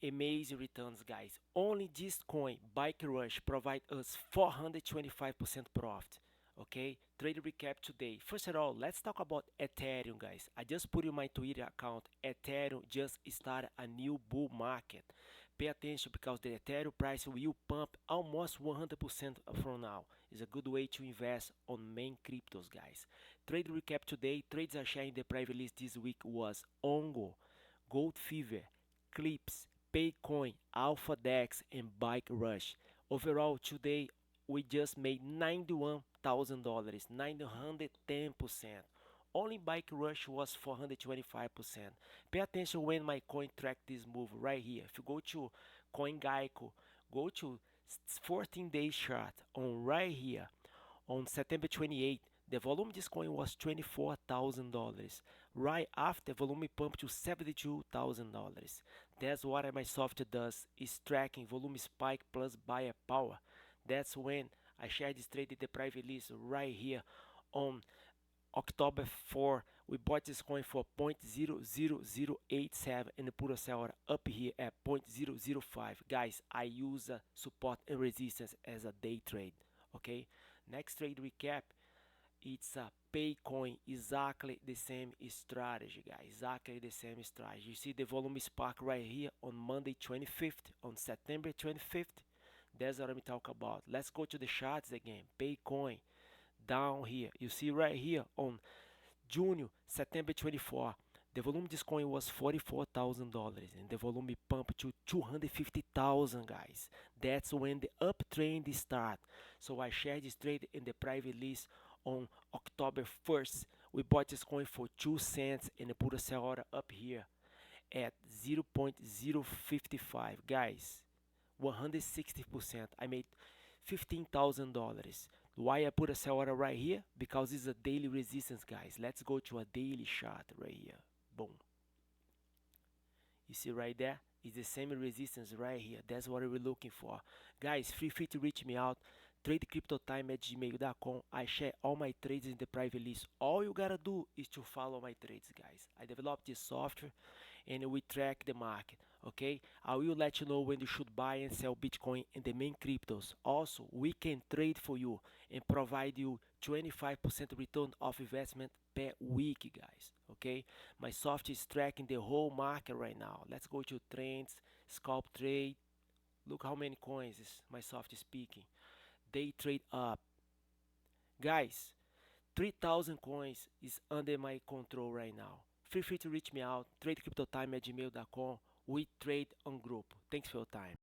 amazing returns, guys. Only this coin, Bikerush, provide us 425% profit. Okay, trade recap today. First of all, let's talk about Ethereum, guys. I just put in my Twitter account. Ethereum just started a new bull market. Pay attention because the Ethereum price will pump almost 100% from now. It's a good way to invest on main cryptos, guys. Trade recap today. Trades are sharing the private list this week was OnGO, Gold Fever, Clips, Paycoin, AlphaDEX, and Bikerush. Overall, today we just made $91,000, 910%. Only Bikerush was 425%. Pay attention when my coin track this move right here. If you go to CoinGecko, go to 14-day chart on right here on September 28th. The volume of this coin was $24,000. Right after, volume pumped to $72,000. That's what my software does, is tracking volume spike plus buyer power. That's when I shared this trade in the private list right here on October 4. We bought this coin for 0.00087 and put a sell order up here at 0.005. Guys, I use support and resistance as a day trade. Okay, next trade recap. It's a Paycoin, exactly the same strategy, guys. Exactly the same strategy. You see the volume spark right here on Monday 25th, on September 25th. That's what I'm talking about. Let's go to the charts again. Paycoin down here. You see right here on June, September 24. The volume of this coin was $44,000 and the volume pumped to 250,000, guys. That's when the uptrend start. So I shared this trade in the private list on October 1st. We bought this coin for 2 cents and put a sell order up here at 0.055, guys. 160%. I made $15,000. Why I put a sell order right here? Because it's a daily resistance, guys. Let's go to a daily chart right here. Boom. You see right there? It's the same resistance right here. That's what we're looking for. Guys, feel free to reach me out. TradeCryptoTime@gmail.com. I share all my trades in the private list. All you gotta do is to follow my trades, guys. I developed this software and we track the market. Okay, I will let you know when you should buy and sell Bitcoin and the main cryptos. Also, we can trade for you and provide you 25% return of investment per week, guys. Okay, my software is tracking the whole market right now. Let's go to trends, scalp trade. Look how many coins is my software speaking. Day trade up, guys. 3,000 coins is under my control right now. Feel free to reach me out. TradeCryptoTime@gmail.com. We trade on group. Thanks for your time.